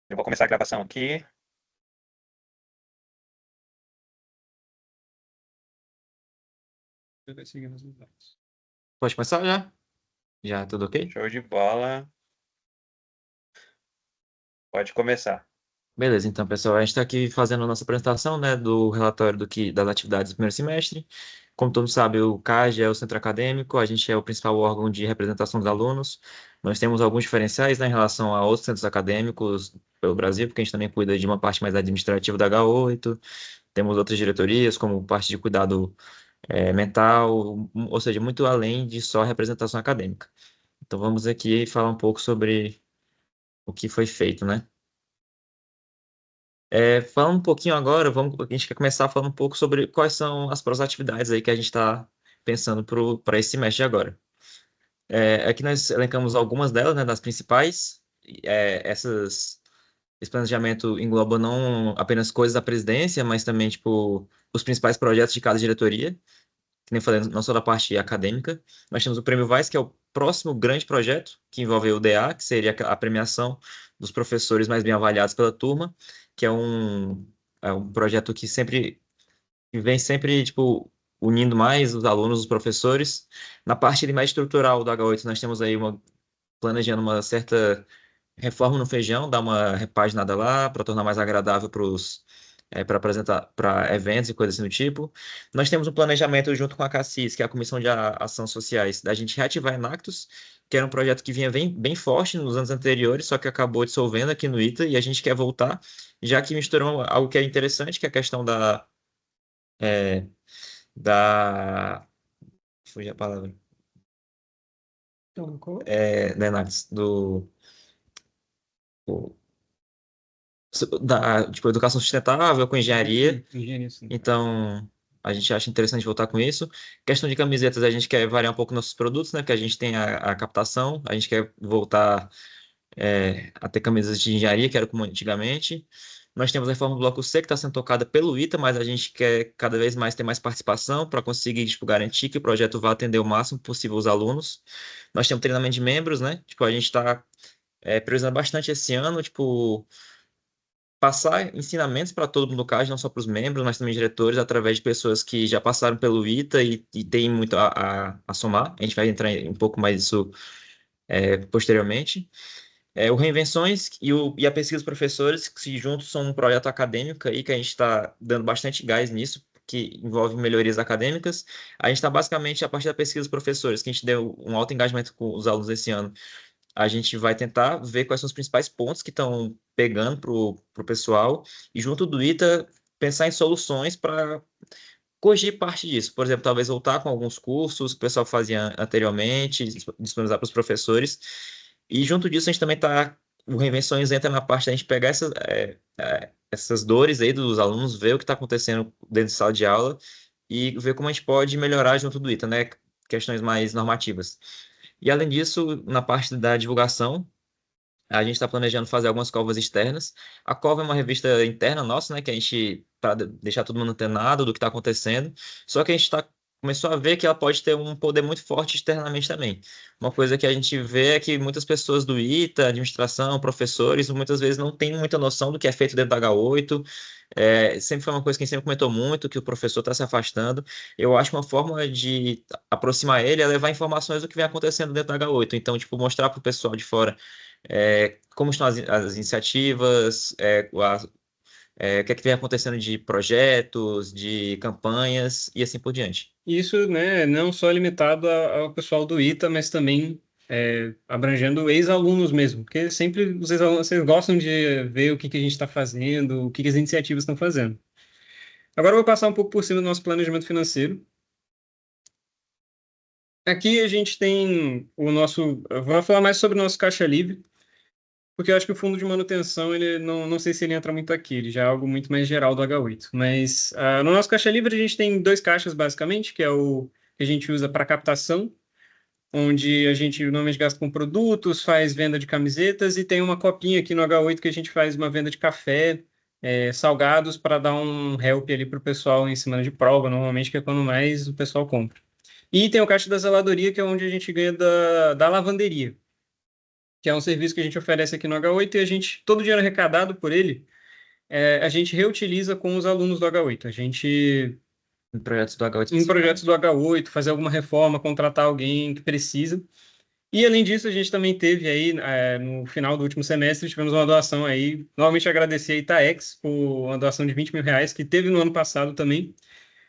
Eu vou começar a gravação aqui. Vai seguindo os dados. Pode começar já? Já, tudo ok? Show de bola. Pode começar. Beleza, então, pessoal, a gente está aqui fazendo a nossa apresentação, né, do relatório das atividades do primeiro semestre. Como todos sabem, o CAGE é o centro acadêmico, a gente é o principal órgão de representação dos alunos. Nós temos alguns diferenciais, né, em relação a outros centros acadêmicos pelo Brasil, porque a gente também cuida de uma parte mais administrativa da H8, temos outras diretorias, como parte de cuidado mental, ou seja, muito além de só representação acadêmica. Então, vamos aqui falar um pouco sobre o que foi feito, né? Falando um pouquinho agora, a gente quer começar falando um pouco sobre quais são as próximas atividades aí que a gente está pensando para esse semestre de agora. Aqui nós elencamos algumas delas, né, das principais. Esse planejamento engloba não apenas coisas da presidência, mas também, tipo, os principais projetos de cada diretoria, que nem falei, não só da parte acadêmica. Nós temos o Prêmio Vaz, que é o próximo grande projeto, que envolve o DA, que seria a premiação dos professores mais bem avaliados pela turma, que é um projeto que vem sempre, tipo, unindo mais os alunos, os professores. Na parte mais estrutural do H8, nós temos aí planejando uma certa reforma no feijão, dar uma repaginada lá para tornar mais agradável para apresentar para eventos e coisas assim do tipo. Nós temos um planejamento junto com a Cassis, que é a Comissão de Ações Sociais, da gente reativar a Enactus, que era um projeto que vinha bem forte nos anos anteriores, só que acabou dissolvendo aqui no ITA, e a gente quer voltar, já que misturou algo que é interessante, que é a questão é, da... Fugi a palavra. Então, Da Enactus, tipo, educação sustentável com engenharia. engenharia sanitária. Então, a gente acha interessante voltar com isso. Questão de camisetas, a gente quer variar um pouco nossos produtos, né? Que a gente tem a captação, a gente quer voltar a ter camisas de engenharia, que era como antigamente. Nós temos a reforma do Bloco C, que está sendo tocada pelo ITA, mas a gente quer cada vez mais ter mais participação para conseguir, tipo, garantir que o projeto vá atender o máximo possível os alunos. Nós temos treinamento de membros, né? Tipo, a gente está priorizando bastante esse ano, tipo, passar ensinamentos para todo mundo do CAD, não só para os membros, mas também diretores, através de pessoas que já passaram pelo ITA e têm muito a somar. A gente vai entrar em um pouco mais disso posteriormente. O Reinvenções e a Pesquisa dos Professores, que se juntos são um projeto acadêmico aí, que a gente está dando bastante gás nisso, que envolve melhorias acadêmicas. A gente está basicamente, a partir da pesquisa dos professores, que a gente deu um alto engajamento com os alunos esse ano, a gente vai tentar ver quais são os principais pontos que estão pegando para o pessoal e, junto do ITA, pensar em soluções para corrigir parte disso. Por exemplo, talvez voltar com alguns cursos que o pessoal fazia anteriormente, disponibilizar para os professores. E, junto disso, a gente também está. O Reinvenções entra na parte da gente pegar essas dores aí dos alunos, ver o que está acontecendo dentro de sala de aula e ver como a gente pode melhorar junto do ITA, né? Questões mais normativas. E além disso, na parte da divulgação, a gente está planejando fazer algumas covas externas. A cova é uma revista interna nossa, né? Que a gente, para deixar todo mundo antenado do que está acontecendo. Só que a gente começou a ver que ela pode ter um poder muito forte externamente também. Uma coisa que a gente vê é que muitas pessoas do ITA, administração, professores, muitas vezes não têm muita noção do que é feito dentro da H8. Sempre foi uma coisa que a gente sempre comentou muito, que o professor está se afastando. Eu acho que uma forma de aproximar ele é levar informações do que vem acontecendo dentro da H8. Então, tipo, mostrar para o pessoal de fora como estão as iniciativas, o que é que vem acontecendo de projetos, de campanhas e assim por diante. Isso, né, não só limitado ao pessoal do ITA, mas também abrangendo ex-alunos mesmo, porque sempre os ex-alunos vocês gostam de ver o que que a gente está fazendo, o que que as iniciativas estão fazendo. Agora eu vou passar um pouco por cima do nosso planejamento financeiro. Aqui a gente tem o nosso. Eu vou falar mais sobre o nosso caixa livre, porque eu acho que o fundo de manutenção, ele não sei se ele entra muito aqui, ele já é algo muito mais geral do H8. Mas no nosso caixa livre a gente tem dois caixas, basicamente, que é o que a gente usa para captação, onde a gente normalmente gasta com produtos, faz venda de camisetas, e tem uma copinha aqui no H8 que a gente faz uma venda de café, salgados, para dar um help ali para o pessoal em semana de prova, normalmente, que é quando mais o pessoal compra. E tem o caixa da zeladoria, que é onde a gente ganha da lavanderia, que é um serviço que a gente oferece aqui no H8 e todo o dinheiro arrecadado por ele, a gente reutiliza com os alunos do H8. A gente, Em projetos do H8 em projetos do H8, fazer alguma reforma, contratar alguém que precisa. E, além disso, a gente também teve aí, no final do último semestre, tivemos uma doação aí, novamente agradecer a Itaex por uma doação de R$ 20.000, que teve no ano passado também.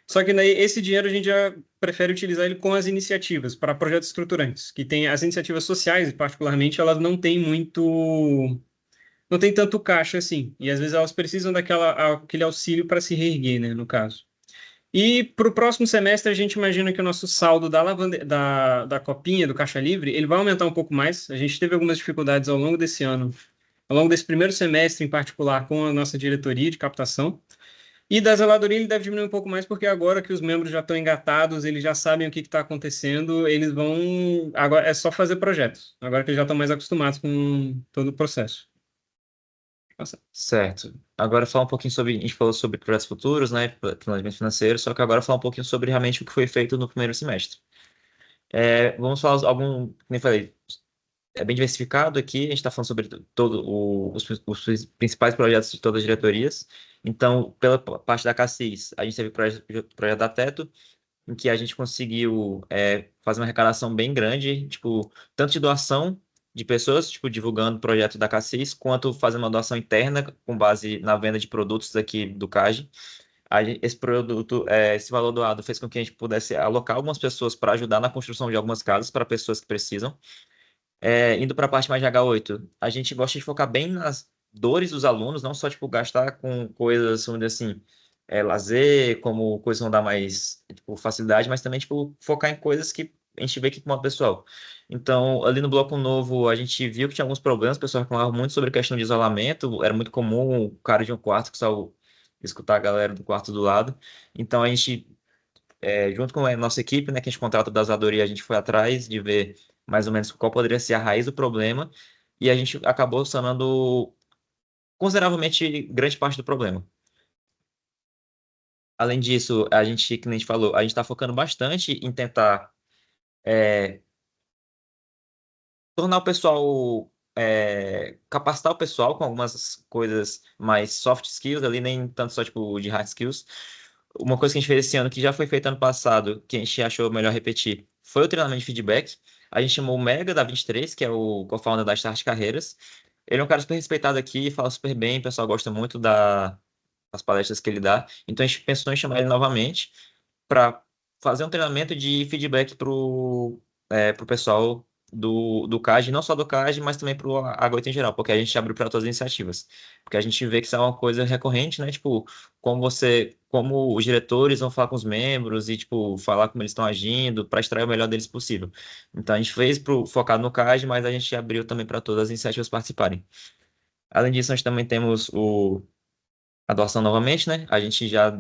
Só que daí esse dinheiro a gente já prefere utilizar ele com as iniciativas, para projetos estruturantes, que tem as iniciativas sociais, particularmente, elas não tem tanto caixa assim, e às vezes elas precisam aquele auxílio para se reerguer, né, no caso. E para o próximo semestre, a gente imagina que o nosso saldo da copinha, do Caixa Livre, ele vai aumentar um pouco mais. A gente teve algumas dificuldades ao longo desse ano, ao longo desse primeiro semestre em particular, com a nossa diretoria de captação. E da zeladoria ele deve diminuir um pouco mais, porque agora que os membros já estão engatados, eles já sabem o que está acontecendo, eles vão. Agora é só fazer projetos. Agora que eles já estão mais acostumados com todo o processo. Nossa. Certo. Agora falar um pouquinho sobre, a gente falou sobre projetos futuros, né, planejamento financeiro, só que agora falar um pouquinho sobre realmente o que foi feito no primeiro semestre. Vamos falar algum, como eu falei, é bem diversificado aqui, a gente está falando sobre os principais projetos de todas as diretorias. Então, pela parte da Cassis, a gente teve o projeto da Teto, em que a gente conseguiu fazer uma arrecadação bem grande, tipo, tanto de doação de pessoas, tipo, divulgando o projeto da Cassis, quanto fazendo uma doação interna com base na venda de produtos aqui do CAGE. Esse produto, esse valor doado fez com que a gente pudesse alocar algumas pessoas para ajudar na construção de algumas casas para pessoas que precisam. Indo para a parte mais de H8, a gente gosta de focar bem nas dores dos alunos, não só tipo, gastar com coisas, vamos dizer assim, lazer, como coisas que vão dar mais tipo, facilidade, mas também tipo, focar em coisas que a gente vê que incomoda o pessoal. Então, ali no bloco novo, a gente viu que tinha alguns problemas, o pessoal reclamava muito sobre a questão de isolamento, era muito comum o cara de um quarto que só escutar a galera do quarto do lado. Então, a gente junto com a nossa equipe, né, que a gente contrata da Zadoria, a gente foi atrás de ver mais ou menos qual poderia ser a raiz do problema e a gente acabou sanando consideravelmente grande parte do problema. Além disso, a gente, que nem a gente falou, a gente está focando bastante em tentar tornar o pessoal, capacitar o pessoal com algumas coisas mais soft skills ali, nem tanto só tipo de hard skills. Uma coisa que a gente fez esse ano, que já foi feita ano passado, que a gente achou melhor repetir, foi o treinamento de feedback. A gente chamou o Mega da 23, que é o co-founder da Start Carreiras. Ele é um cara super respeitado aqui, fala super bem, o pessoal gosta muito das palestras que ele dá. Então a gente pensou em chamar ele novamente para fazer um treinamento de feedback pro pessoal do CAGE, não só do CAGE, mas também para o H8 em geral, porque a gente abriu para todas as iniciativas. Porque a gente vê que isso é uma coisa recorrente, né? Tipo, como os diretores vão falar com os membros e, tipo, falar como eles estão agindo para extrair o melhor deles possível. Então, a gente fez focado no CAGE, mas a gente abriu também para todas as iniciativas participarem. Além disso, nós também temos a doação novamente, né? A gente já.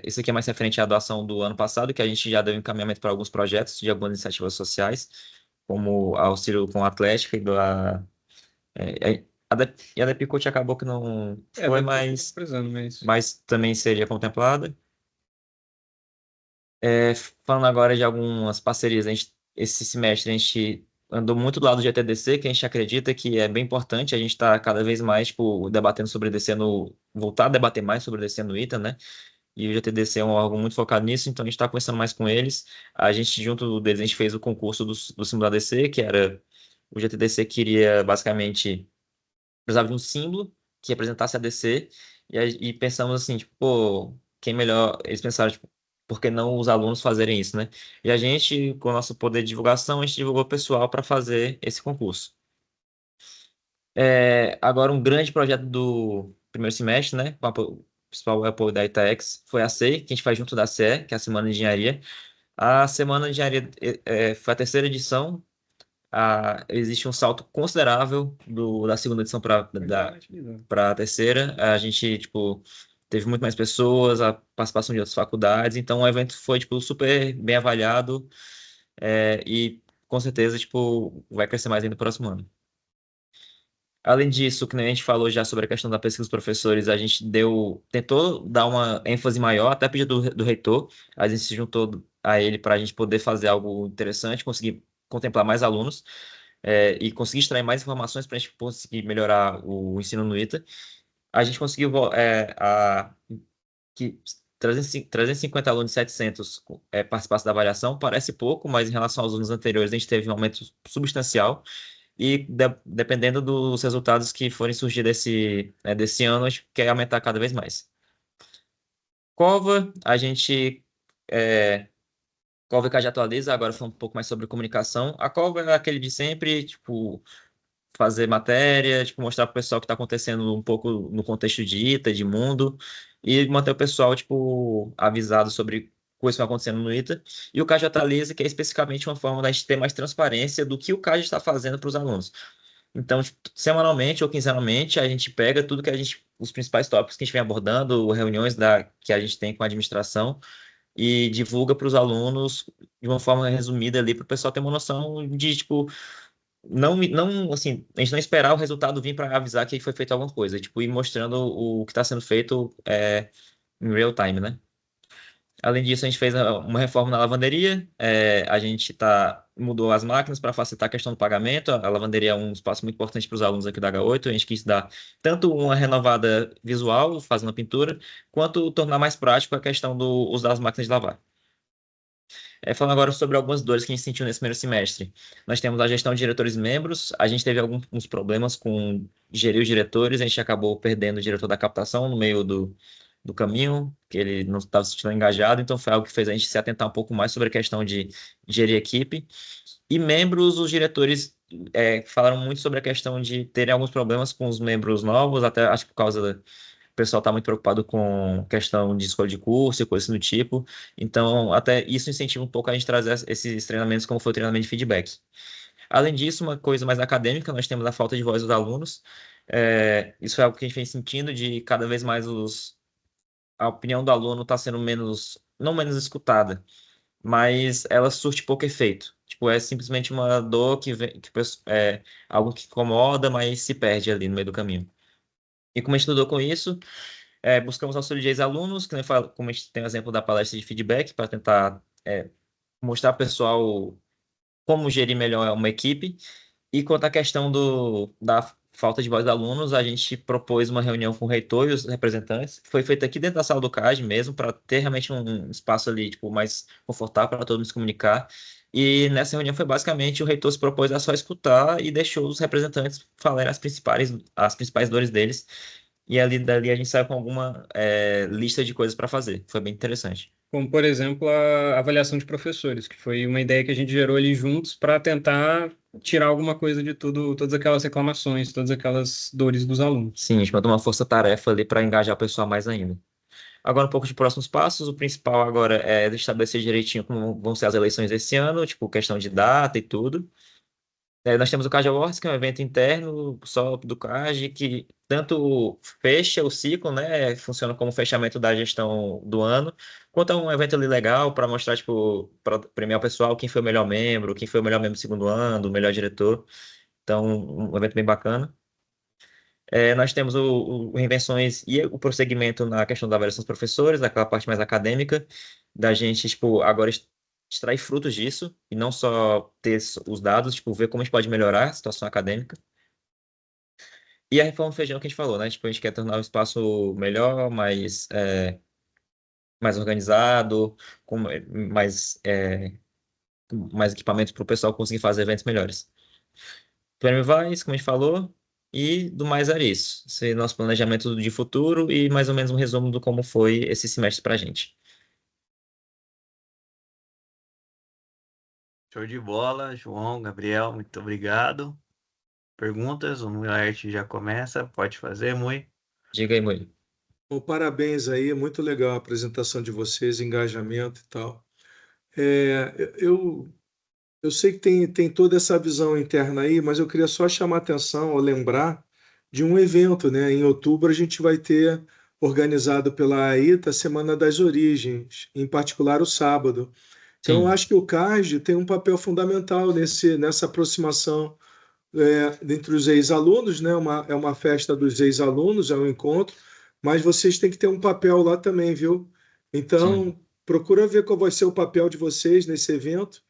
Isso aqui é mais referente à doação do ano passado, que a gente já deu encaminhamento para alguns projetos de algumas iniciativas sociais, como auxílio com a Atlética e a da Picote acabou que não foi, mas também seria contemplada. Falando agora de algumas parcerias, esse semestre a gente andou muito do lado do GTDC, que a gente acredita que é bem importante, a gente está cada vez mais tipo, debatendo sobre DC voltar a debater mais sobre DC no ITA, né? E o GTDC é um órgão muito focado nisso, então a gente está conversando mais com eles. A gente, junto deles, a gente fez o concurso do Simular DC, que era o GTDC queria basicamente precisava de um símbolo que representasse a DC, e pensamos assim, tipo, pô, quem melhor? Eles pensaram, tipo, por que não os alunos fazerem isso, né? E a gente, com o nosso poder de divulgação, a gente divulgou o pessoal para fazer esse concurso. Agora, um grande projeto do primeiro semestre, né? O principal apoio da Itaex foi a SEI, que a gente faz junto da CE, que é a Semana de Engenharia. A Semana de Engenharia foi a terceira edição. Existe um salto considerável da segunda edição para a terceira. A gente, tipo, teve muito mais pessoas, a participação de outras faculdades, então o evento foi, tipo, super bem avaliado, e com certeza, tipo, vai crescer mais ainda no próximo ano. Além disso, que nem a gente falou já sobre a questão da pesquisa dos professores, a gente tentou dar uma ênfase maior, até pedido do reitor, a gente se juntou a ele para a gente poder fazer algo interessante, conseguir contemplar mais alunos. e conseguir extrair mais informações para a gente conseguir melhorar o ensino no ITA, a gente conseguiu que 350 alunos de 700 participassem da avaliação. Parece pouco, mas em relação aos anos anteriores, a gente teve um aumento substancial. E dependendo dos resultados que forem surgir desse ano, a gente quer aumentar cada vez mais. Cova, a gente. Cova que a gente atualiza, agora falando um pouco mais sobre comunicação. A Cova é aquele de sempre, tipo, fazer matéria, tipo, mostrar para o pessoal o que está acontecendo um pouco no contexto de ITA, de mundo, e manter o pessoal, tipo, avisado sobre coisas que estão acontecendo no ITA. E o CAGE Atualiza, que é especificamente uma forma da gente ter mais transparência do que o CAGE está fazendo para os alunos. Então, tipo, semanalmente ou quinzenalmente, a gente pega tudo que os principais tópicos que a gente vem abordando, reuniões que a gente tem com a administração, e divulga para os alunos de uma forma resumida ali, para o pessoal ter uma noção de, tipo, não, assim, a gente não esperar o resultado vir para avisar que foi feita alguma coisa, tipo, ir mostrando o que está sendo feito em real time, né? Além disso, a gente fez uma reforma na lavanderia, a gente mudou as máquinas para facilitar a questão do pagamento. A lavanderia é um espaço muito importante para os alunos aqui da H8. A gente quis dar tanto uma renovada visual, fazendo a pintura, quanto tornar mais prático a questão do uso das máquinas de lavar. Falando agora sobre algumas dores que a gente sentiu nesse primeiro semestre. Nós temos a gestão de diretores e membros, a gente teve alguns problemas com gerir os diretores, a gente acabou perdendo o diretor da captação no meio do caminho, que ele não estava se sentindo engajado, então foi algo que fez a gente se atentar um pouco mais sobre a questão de gerir equipe. E membros, os diretores falaram muito sobre a questão de terem alguns problemas com os membros novos, até acho que por causa o pessoal está muito preocupado com questão de escolha de curso e coisas do tipo. Então, até isso incentiva um pouco a gente trazer esses treinamentos, como foi o treinamento de feedback. Além disso, uma coisa mais acadêmica, nós temos a falta de voz dos alunos. Isso é algo que a gente vem sentindo de cada vez mais a opinião do aluno está sendo não menos escutada, mas ela surte pouco efeito. Tipo, é simplesmente uma dor é algo que incomoda, mas se perde ali no meio do caminho. E como a gente lidou com isso, buscamos auxílio de ex-alunos, como a gente tem o exemplo da palestra de feedback, para tentar mostrar para o pessoal como gerir melhor uma equipe. E quanto à questão da falta de voz dos alunos, a gente propôs uma reunião com o reitor e os representantes. Foi feita aqui dentro da sala do CAD mesmo, para ter realmente um espaço ali tipo, mais confortável para todo mundo se comunicar. E nessa reunião foi basicamente o reitor se propôs a só escutar e deixou os representantes falarem as principais dores deles. E dali a gente saiu com alguma lista de coisas para fazer. Foi bem interessante. Como, por exemplo, a avaliação de professores, que foi uma ideia que a gente gerou ali juntos para tentar tirar alguma coisa de tudo, todas aquelas reclamações, todas aquelas dores dos alunos. Sim, a gente mandou uma força-tarefa ali para engajar o pessoal mais ainda. Agora, um pouco de próximos passos. O principal agora é estabelecer direitinho como vão ser as eleições esse ano, tipo, questão de data e tudo. Nós temos o CAGE Awards, que é um evento interno só do CAGE, que tanto fecha o ciclo, né? Funciona como fechamento da gestão do ano, quanto é um evento ali legal para mostrar, tipo, para premiar o pessoal quem foi o melhor membro, quem foi o melhor membro do segundo ano, o melhor diretor. Então, um evento bem bacana. Nós temos o Reinvenções e o prosseguimento na questão da avaliação dos professores, aquela parte mais acadêmica, da gente, tipo, agora extrair frutos disso, e não só ter os dados, tipo, ver como a gente pode melhorar a situação acadêmica. E a reforma do feijão que a gente falou, né? Tipo, a gente quer tornar o espaço melhor, mais organizado, com mais equipamentos para o pessoal conseguir fazer eventos melhores. Prêmio Vaz, como a gente falou, e do mais era isso. Esse é nosso planejamento de futuro e mais ou menos um resumo do como foi esse semestre para a gente. Show de bola, João, Gabriel, muito obrigado. Perguntas? O Muilaerte já começa, pode fazer, Mui. Diga aí, Murilo. Bom, parabéns aí, muito legal a apresentação de vocês, engajamento e tal. Eu sei que tem toda essa visão interna aí, mas eu queria só chamar a atenção ou lembrar de um evento, né? Em outubro a gente vai ter, organizado pela AITA, a Semana das Origens, em particular o sábado. Então, eu Sim, acho que o CAGE tem um papel fundamental nessa aproximação entre os ex-alunos, né? É uma festa dos ex-alunos, é um encontro, mas vocês têm que ter um papel lá também, viu? sim. Então, procura ver qual vai ser o papel de vocês nesse evento,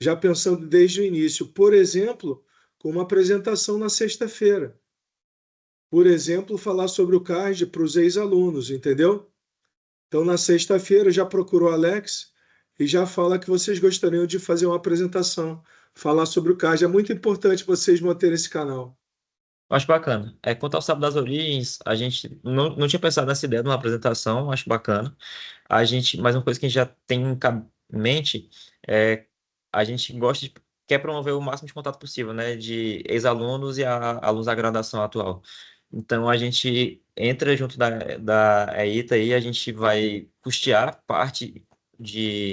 já pensando desde o início. Por exemplo, com uma apresentação na sexta-feira. Por exemplo, falar sobre o CARD para os ex-alunos, entendeu? Então, na sexta-feira, já procurou o Alex e já fala que vocês gostariam de fazer uma apresentação, falar sobre o CARD. É muito importante vocês manterem esse canal. Acho bacana. Quanto ao Sábado das Origens, a gente não tinha pensado nessa ideia de uma apresentação, acho bacana. Mas uma coisa que a gente já tem em mente é a gente quer promover o máximo de contato possível, né, de ex-alunos e alunos da graduação atual. Então a gente entra junto da EITA e a gente vai custear parte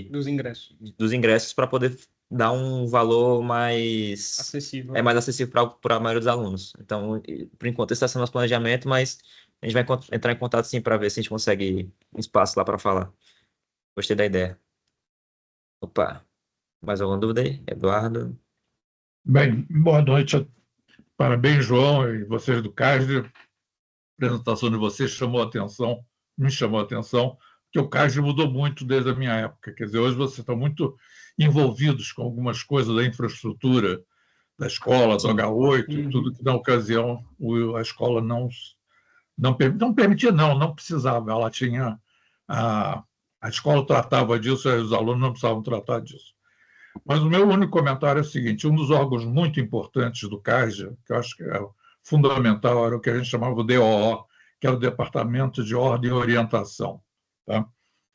Dos ingressos. dos ingressos para poder dar um valor mais Acessível. mais acessível para a maioria dos alunos. Então, por enquanto, esse está sendo nosso planejamento, mas a gente vai entrar em contato sim para ver se a gente consegue um espaço lá para falar. Gostei da ideia. Opa, mais alguma dúvida aí? Eduardo? Bem, boa noite. Parabéns, João, e vocês do CASD. A apresentação de vocês me chamou a atenção, porque o CASD mudou muito desde a minha época. Quer dizer, hoje vocês estão muito envolvidos com algumas coisas da infraestrutura da escola, do H8, tudo que na ocasião a escola não permitia, não precisava. Ela tinha a escola tratava disso, e os alunos não precisavam tratar disso. Mas o meu único comentário é o seguinte: um dos órgãos muito importantes do CASD, que eu acho que é fundamental, era o que a gente chamava de DOO, que era o Departamento de Ordem e Orientação. Tá?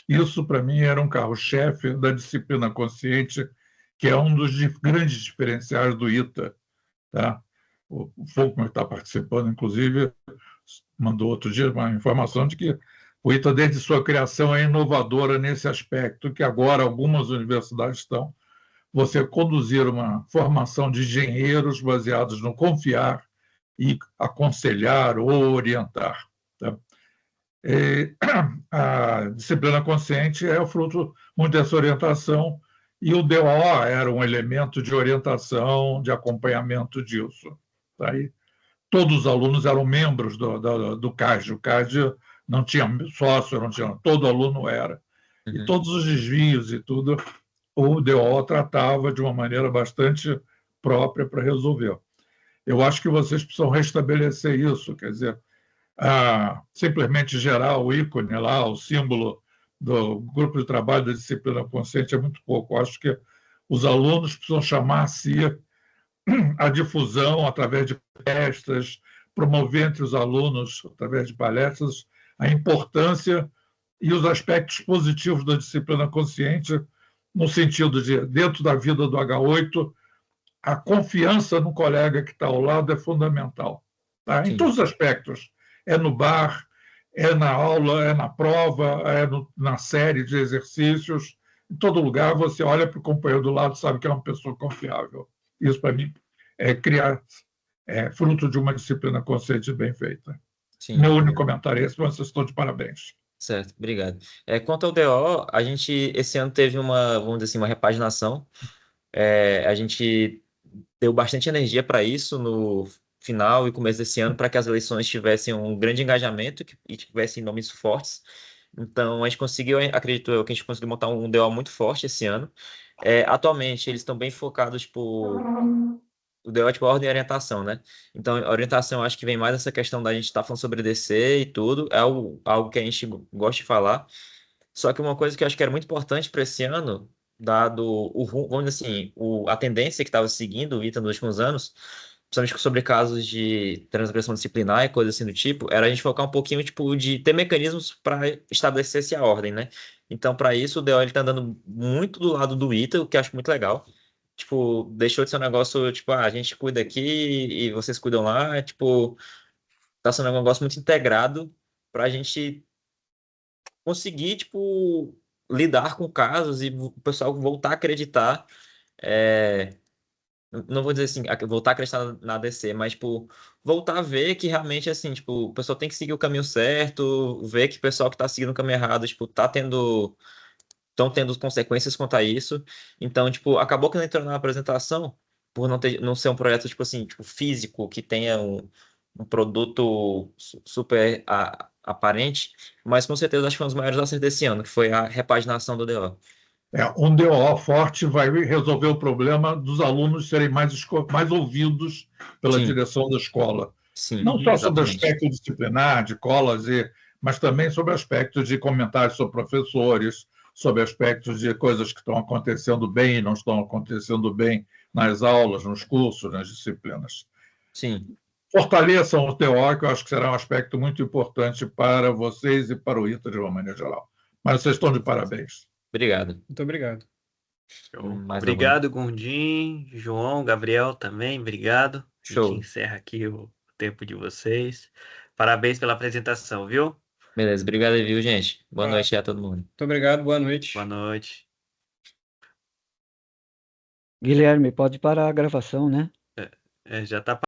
Isso, para mim, era um carro-chefe da disciplina consciente, que é um dos grandes diferenciais do ITA. Tá? O Folkman, que está participando, inclusive, mandou outro dia uma informação de que o ITA, desde sua criação, é inovadora nesse aspecto, que agora algumas universidades estão. Você conduzir uma formação de engenheiros baseados no confiar e aconselhar ou orientar. Tá? A disciplina consciente é o fruto muito dessa orientação, e o DO era um elemento de orientação, de acompanhamento disso. Tá? E todos os alunos eram membros do CASD. O CASD não tinha sócio, todo aluno era. E todos os desvios e tudo, o DO tratava de uma maneira bastante própria para resolver. Eu acho que vocês precisam restabelecer isso, quer dizer, simplesmente gerar o ícone lá, o símbolo do grupo de trabalho da disciplina consciente é muito pouco. Eu acho que os alunos precisam chamar a si a difusão através de palestras, promover entre os alunos, através de palestras, a importância e os aspectos positivos da disciplina consciente, no sentido de, dentro da vida do H8, a confiança no colega que está ao lado é fundamental. Tá? Em todos os aspectos. É no bar, é na aula, é na prova, na série de exercícios. Em todo lugar, você olha para o companheiro do lado e sabe que é uma pessoa confiável. Isso, para mim, é fruto de uma disciplina consciente bem feita. Sim, meu único comentário é esse, mas vocês estão de parabéns. Certo, obrigado. Quanto ao DO, a gente esse ano teve vamos dizer assim, uma repaginação. A gente deu bastante energia para isso no final e começo desse ano, para que as eleições tivessem um grande engajamento e tivessem nomes fortes. Então, a gente conseguiu, acredito eu, que a gente conseguiu montar um DO muito forte esse ano. Atualmente, eles estão bem focados, tipo, o DO é tipo ordem e orientação, né? Então, a orientação, eu acho que vem mais essa questão da gente estar falando sobre DC e tudo, é algo que a gente gosta de falar. Só que uma coisa que eu acho que era muito importante para esse ano, dado vamos dizer assim, a tendência que estava seguindo o ITA nos últimos anos, principalmente sobre casos de transgressão disciplinar e coisas assim do tipo, era a gente focar um pouquinho tipo, de ter mecanismos para estabelecer essa ordem, né? Então, para isso, o DO está andando muito do lado do ITA, o que eu acho muito legal. Tipo, deixou de ser um negócio, tipo, a gente cuida aqui e vocês cuidam lá, tipo, tá sendo um negócio muito integrado para a gente conseguir, tipo, lidar com casos e o pessoal voltar a acreditar, não vou dizer assim, voltar a acreditar na DC, mas, tipo, voltar a ver que realmente, assim, tipo, o pessoal tem que seguir o caminho certo, ver que o pessoal que tá seguindo o caminho errado, tipo, estão tendo consequências quanto a isso. Então, tipo, acabou que não entrou na apresentação, por não ser um projeto, tipo assim, tipo, físico, que tenha um produto super aparente, mas com certeza acho que foi um dos maiores acertos desse ano, que foi a repaginação do DO. Um DO forte vai resolver o problema dos alunos serem mais ouvidos pela Sim. direção da escola. Sim, Não só sobre o exatamente. aspecto disciplinar, de colas, mas também sobre o aspecto de comentários sobre professores, sobre aspectos de coisas que estão acontecendo bem e não estão acontecendo bem nas aulas, nos cursos, nas disciplinas. Sim. Fortaleçam o TO, que eu acho que será um aspecto muito importante para vocês e para o ITA de uma maneira geral. Mas vocês estão de parabéns. Obrigado. Muito obrigado. Mais Obrigado, Gondim, João, Gabriel também, obrigado. A Show. gente encerra aqui o tempo de vocês. Parabéns pela apresentação, viu? Beleza, obrigado aí, viu, gente? Boa Ah. noite a todo mundo. Muito obrigado, boa noite. Boa noite. Guilherme, pode parar a gravação, né? Já está